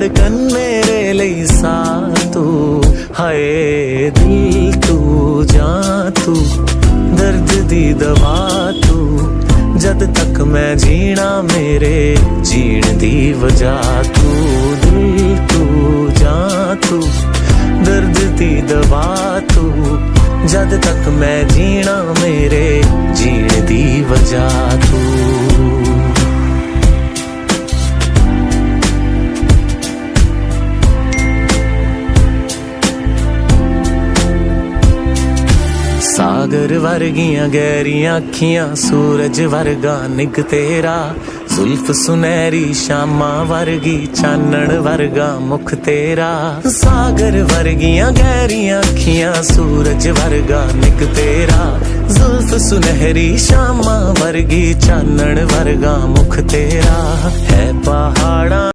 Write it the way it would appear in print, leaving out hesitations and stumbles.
धड़कन मेरे ਲਈ ਸਾ ਤੂੰ ਹਾਏ ਦਿਲ ਤੂੰ ਜਾਂ ਤੂੰ ਦਰਦ ਦੀ ਦਵਾ ਤੂੰ जद तक मैं जीना मेरे जीण दी वजह तू दिल तू जा तू दर्द दी दवा तू जद तक मैं जीना मेरे जीण दी वजह तू सागर वर्गियां गहरियां अखियां सूरज वर्गा निग तेरा जुल्फ सुनहरी शामा वर्गी चानण वर्गा मुख तेरा सागर वर्गियां गहरियां अखियां सूरज वर्गा निग तेरा जुल्फ सुनहरी शामा वर्गी चानण वर्गा मुख तेरा है पहाड़ा